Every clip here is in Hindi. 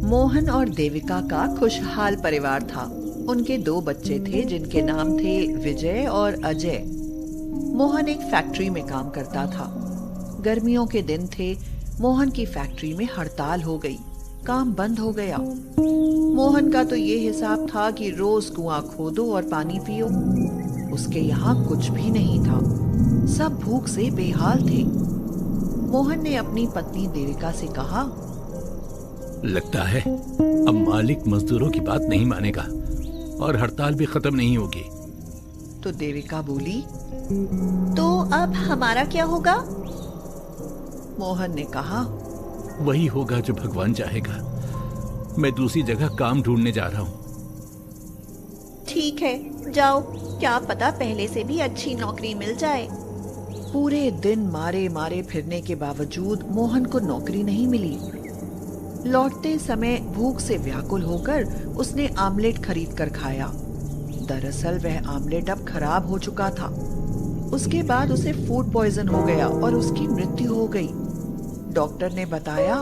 मोहन और देविका का खुशहाल परिवार था। उनके 2 बच्चे थे जिनके नाम थे विजय और अजय। मोहन एक फैक्ट्री में काम करता था। गर्मियों के दिन थे। मोहन की फैक्ट्री में हड़ताल हो गई, काम बंद हो गया। मोहन का तो ये हिसाब था कि रोज कुआं खोदो और पानी पियो। उसके यहाँ कुछ भी नहीं था। सब भूख से बेहाल थे। मोहन ने अपनी पत्नी देविका से कहा, लगता है अब मालिक मजदूरों की बात नहीं मानेगा और हड़ताल भी खत्म नहीं होगी। तो देविका बोली, तो अब हमारा क्या होगा? मोहन ने कहा, वही होगा जो भगवान चाहेगा। मैं दूसरी जगह काम ढूंढने जा रहा हूँ। ठीक है, जाओ, क्या पता पहले से भी अच्छी नौकरी मिल जाए। पूरे दिन मारे मारे फिरने के बावजूद मोहन को नौकरी नहीं मिली। लौटते समय भूख से व्याकुल होकर उसने आमलेट खरीद कर खाया। दरअसल वह आमलेट अब खराब हो चुका था। उसके बाद उसे फूड पॉइजन हो गया और उसकी मृत्यु हो गई। डॉक्टर ने बताया,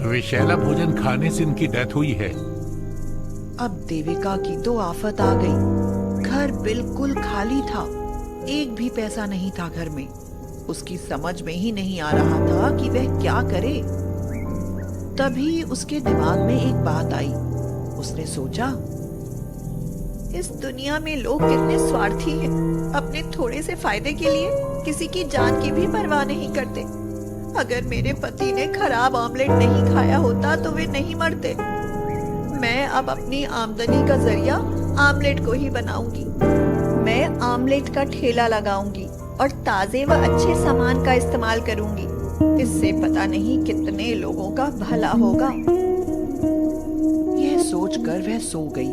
विषैला भोजन खाने से इनकी डेथ हुई है। अब देविका की तो आफत आ गई। घर बिल्कुल खाली था, एक भी पैसा नहीं था घर में। उसकी समझ में ही नहीं आ रहा था कि वह क्या करे। तभी उसके दिमाग में एक बात आई। उसने सोचा, इस दुनिया में लोग कितने स्वार्थी हैं। अपने थोड़े से फायदे के लिए किसी की जान की भी परवाह नहीं करते। अगर मेरे पति ने खराब आमलेट नहीं खाया होता तो वे नहीं मरते। मैं अब अपनी आमदनी का जरिया आमलेट को ही बनाऊंगी। मैं आमलेट का ठेला लगाऊंगी और ताजे व अच्छे सामान का इस्तेमाल करूंगी। इससे पता नहीं कितने लोगों का भला होगा। यह सोचकर वह सो गई।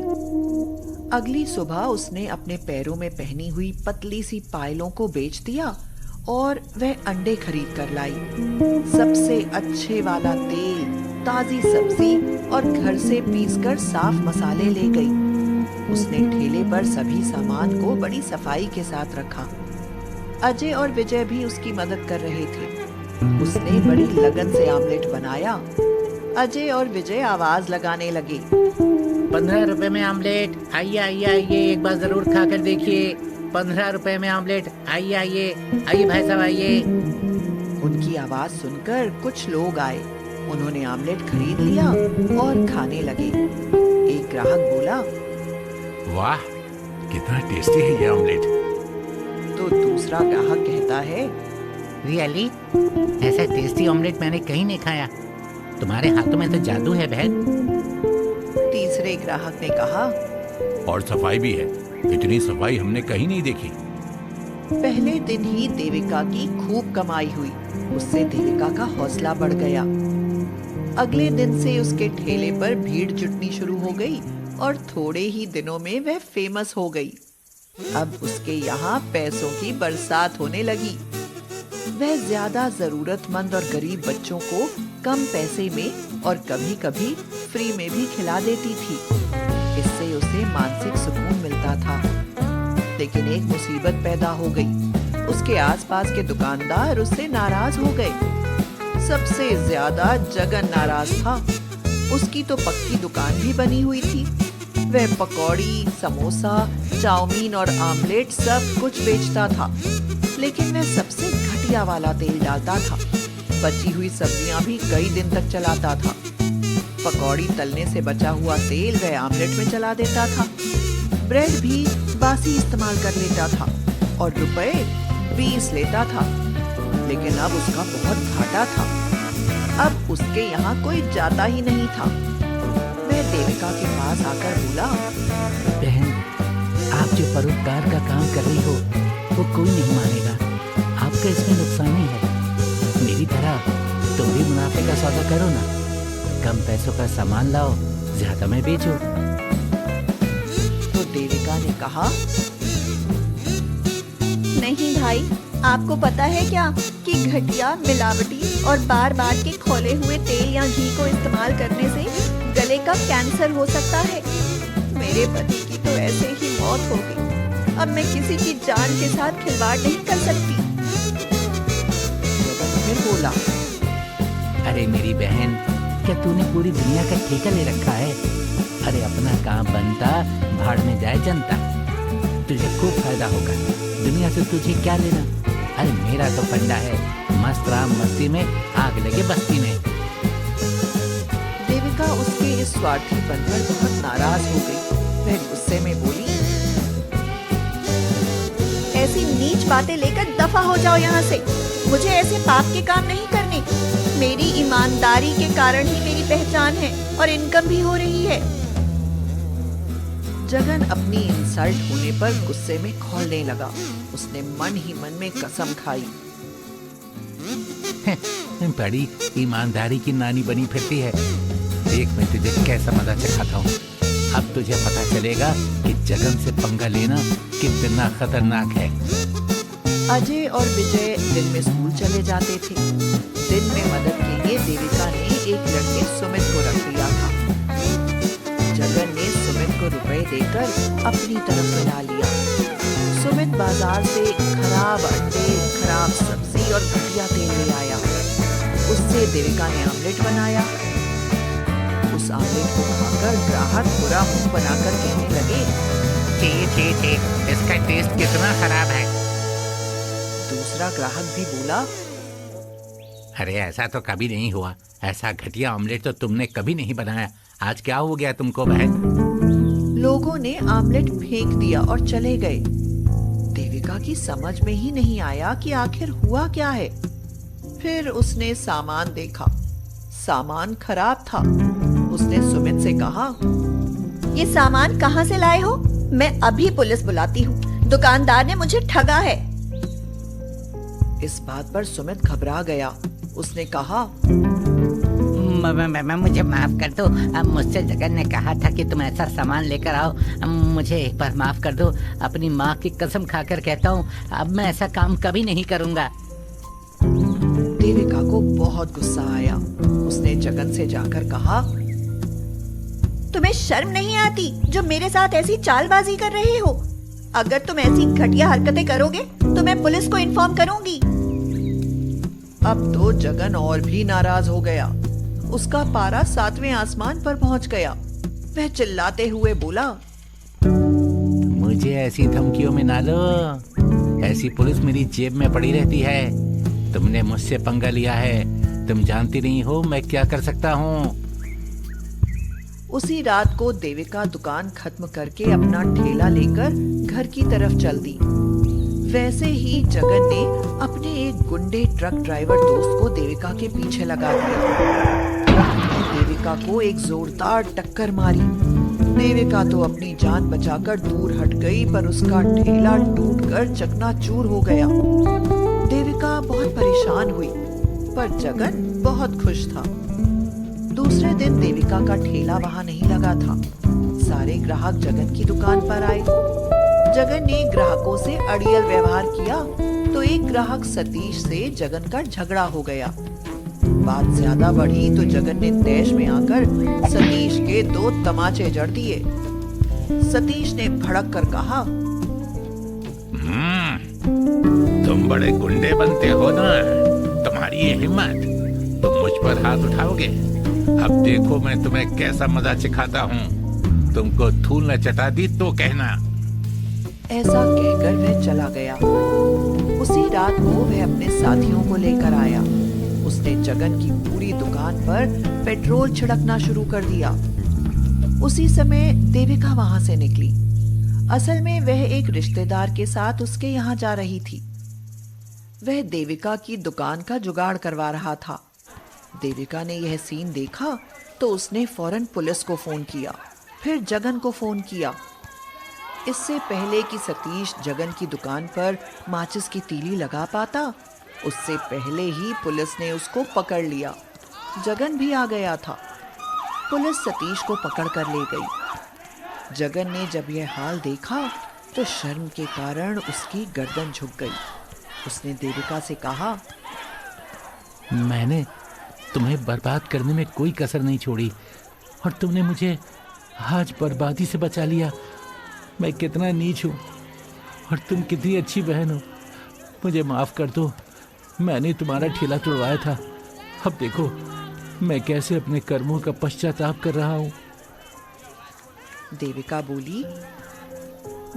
अगली सुबह उसने अपने पैरों में पहनी हुई पतली सी पायलों को बेच दिया और वह अंडे खरीद कर लाई। सबसे अच्छे वाला तेल, ताजी सब्जी और घर से पीसकर साफ मसाले ले गई। उसने ठेले पर सभी सामान को बड़ी सफाई के साथ रखा। अजय और विजय भी उसकी मदद कर रहे थे। उसने बड़ी लगन से आमलेट बनाया। अजय और विजय आवाज लगाने लगे, 15 रुपए में आमलेट, आइए आइए आइए, एक बार जरूर खा कर देखिए। 15 रुपए में आमलेट, आइए आइए आइए भाई साहब आइए। उनकी आवाज सुनकर कुछ लोग आए। उन्होंने आमलेट खरीद लिया और खाने लगे। एक ग्राहक बोला, वाह, कितना टेस्टी है ये आमलेट। तो दूसरा ग्राहक कहता है, रियली, ऐसा टेस्टी ऑमलेट मैंने कहीं नहीं खाया। तुम्हारे हाथों में तो जादू है बहन। तीसरे ग्राहक ने कहा, और सफाई भी है, इतनी सफाई हमने कहीं नहीं देखी। पहले दिन ही देविका की खूब कमाई हुई। उससे देविका का हौसला बढ़ गया। अगले दिन से उसके ठेले पर भीड़ जुटनी शुरू हो गई और थोड़े ही दिनों में वह फेमस हो गई। अब उसके यहाँ पैसों की बरसात होने लगी। वह ज्यादा जरूरतमंद और गरीब बच्चों को कम पैसे में और कभी-कभी फ्री में भी खिला देती थी। इससे उसे मानसिक सुकून मिलता था। लेकिन एक मुसीबत पैदा हो गई। उसके आसपास के दुकानदार उससे नाराज हो गए। सबसे ज्यादा जगन नाराज था। उसकी तो पक्की दुकान भी बनी हुई थी। वह पकौड़ी, समोसा, चाउमीन और आमलेट सब कुछ बेचता था। लेकिन वह सबसे घटिया वाला तेल डालता था। बची हुई सब्जियां भी कई दिन तक चलाता था। पकौड़ी तलने से बचा हुआ तेल वह आमलेट में चला देता था। ब्रेड भी बासी इस्तेमाल कर लेता था और रुपए 20 लेता था। लेकिन अब उसका बहुत घाटा था। अब उसके यहाँ कोई जाता ही नहीं था। वह देविका के पास आकर बोला, बहन, आप जो परोपकार का काम कर रही हो वो कोई नहीं मानेगा। आपका इसमें नुकसान ही है। मेरी तरह तुम भी मुनाफे का सौदा करो ना। कम पैसों का सामान लाओ, ज्यादा में बेचो। तो देविका ने कहा, नहीं भाई, आपको पता है क्या कि घटिया, मिलावटी और बार बार के खोले हुए तेल या घी को इस्तेमाल करने से गले का कैंसर हो सकता है। मेरे पति की तो ऐसे ही मौत हो गई। अब मैं किसी की जान के साथ खिलवाड़ नहीं कर सकती। फिर बोला, अरे मेरी बहन, क्या तूने पूरी दुनिया का ठेका ले रखा है? अरे अपना काम बनता, भाड़ में जाए जनता। तुझे खूब फायदा होगा, दुनिया से तुझे क्या लेना? अरे मेरा तो फंडा है, मस्त राम मस्ती में, आग लगे बस्ती में। देविका उसके इस स्वार्थीपन पर बहुत नाराज हो गई। वह गुस्से में बोली, ऐसी नीच बातें लेकर दफा हो जाओ यहाँ से। मुझे ऐसे पाप के काम नहीं करने। मेरी ईमानदारी के कारण ही मेरी पहचान है और इनकम भी हो रही है। जगन अपनी इंसल्ट होने पर गुस्से में खौलने लगा। उसने मन ही मन में कसम खाई, बड़ी ईमानदारी की नानी बनी फिरती है। देख मैं तुझे कैसा मजा चखाता हूँ। अब तुझे पता चलेगा कि जगन से पंगा लेना कितना खतरनाक है। अजय और विजय दिन में स्कूल चले जाते थे। दिन में मदद के लिए देविका ने एक लड़के सुमित को रख लिया था। जगन ने सुमित को रुपए देकर अपनी तरफ मिला लिया। सुमित बाजार से खराब अंडे, खराब सब्जी और घटिया तेल ले आया। उससे देविका ने आमलेट बनाया। उस आमलेट को खाकर ग्राहक बुरा मुंह बनाकर कहने लगे, छी, इसका टेस्ट कितना खराब है। दूसरा ग्राहक भी बोला, अरे ऐसा तो कभी नहीं हुआ। ऐसा घटिया ऑमलेट तो तुमने कभी नहीं बनाया। आज क्या हो गया तुमको बहन? लोगों ने आमलेट फेंक दिया और चले गए। देविका की समझ में ही नहीं आया कि आखिर हुआ क्या है। फिर उसने सामान देखा। सामान खराब था। उसने सुमित से कहा, ये सामान कहाँ से लाए हो? मैं अभी पुलिस बुलाती हूँ। दुकानदार ने मुझे ठगा है। इस बात पर सुमित घबरा गया। उसने कहा, मुझे माफ कर दो। अब मुझसे जगन ने कहा था कि तुम ऐसा सामान लेकर आओ। मुझे एक बार माफ कर दो। अपनी माँ की कसम खाकर कहता हूँ, अब मैं ऐसा काम कभी नहीं करूँगा। देविका को बहुत गुस्सा आया। उसने जगन से जाकर कहा, तुम्हें शर्म नहीं आती जो मेरे साथ ऐसी चालबाजी कर रहे हो? अगर तुम ऐसी घटिया हरकतें करोगे तो मैं पुलिस को इन्फॉर्म करूंगी। अब तो जगन और भी नाराज हो गया। उसका पारा 7वें आसमान पर पहुंच गया। वह चिल्लाते हुए बोला, मुझे ऐसी धमकियों में ना लो। ऐसी पुलिस मेरी जेब में पड़ी रहती है। तुमने मुझसे पंगा लिया है। तुम जानती नहीं हो मैं क्या कर सकता हूँ। उसी रात को देविका दुकान खत्म करके अपना ठेला लेकर घर की तरफ चल दी। वैसे ही जगन ने अपने एक गुंडे ट्रक ड्राइवर दोस्त को देविका के पीछे लगा दिया। ट्रक ने देविका को एक जोरदार टक्कर मारी। देविका तो अपनी जान बचाकर दूर हट गई, पर उसका ठेला टूटकर चकनाचूर हो गया। देविका बहुत परेशान हुई, पर जगन बहुत खुश था। दूसरे दिन देविका का ठेला वहां नहीं लगा था। सारे ग्राहक जगन की दुकान पर आए। जगन ने ग्राहकों से अड़ियल व्यवहार किया तो एक ग्राहक सतीश से जगन का झगड़ा हो गया। बात ज्यादा बढ़ी तो जगन ने तैश में आकर सतीश के 2 तमाचे जड़ दिए। सतीश ने भड़क कर कहा, तुम बड़े गुंडे बनते हो ना। तुम्हारी ये हिम्मत, तुम मुझ पर हाथ उठाओगे। अब देखो मैं तुम्हें कैसा मजा सिखाता हूँ। तुमको धूल न चटा दी तो कहना। ऐसा कहकर वह चला गया। उसी रात को वह अपने साथियों को लेकर आया। उसने जगन की पूरी दुकान पर पेट्रोल छिड़कना शुरू कर दिया। उसी समय देविका वहां से निकली। असल में वह एक रिश्तेदार के साथ उसके यहाँ जा रही थी। वह देविका की दुकान का जुगाड़ करवा रहा था। देविका ने यह सीन देखा तो उसने फौरन पुलिस को फोन किया, फिर जगन को फोन किया। इससे पहले कि सतीश जगन की दुकान पर माचिस की तीली लगा पाता, उससे पहले ही पुलिस ने उसको पकड़ लिया। जगन भी आ गया था। पुलिस सतीश को पकड़ कर ले गई। जगन ने जब यह हाल देखा तो शर्म के कारण उसकी गर्दन झुक गई। उसने देविका से कहा, मैंने तुम्हें बर्बाद करने में कोई कसर नहीं छोड़ी और तुमने मुझे आज बर्बादी से बचा लिया। मैं कितना नीच हूँ और तुम कितनी अच्छी बहन हो। मुझे माफ कर दो। मैंने तुम्हारा ठेला तोड़वाया था। अब देखो मैं कैसे अपने कर्मों का पश्चाताप कर रहा हूँ। देविका बोली,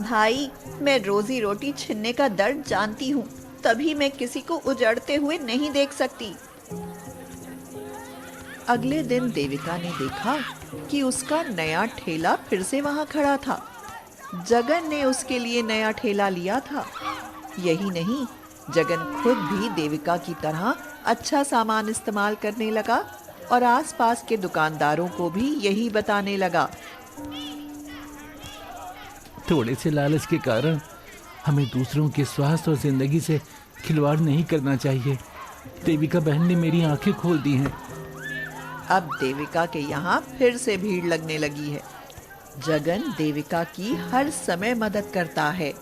भाई, मैं रोजी रोटी छीनने का दर्द जानती हूँ, तभी मैं किसी को उजड़ते हुए नहीं देख सकती। अगले दिन देविका ने देखा कि उसका नया ठेला फिर से वहां खड़ा था। जगन ने उसके लिए नया ठेला लिया था। यही नहीं, जगन खुद भी देविका की तरह अच्छा सामान इस्तेमाल करने लगा और आसपास के दुकानदारों को भी यही बताने लगा। थोड़े से लालच के कारण हमें दूसरों के स्वास्थ्य और जिंदगी से खिलवाड़ नहीं करना चाहिए। देविका बहन ने मेरी आंखें खोल दी हैं। अब देविका के यहाँ फिर से भीड़ लगने लगी है। जगन देविका की हर समय मदद करता है।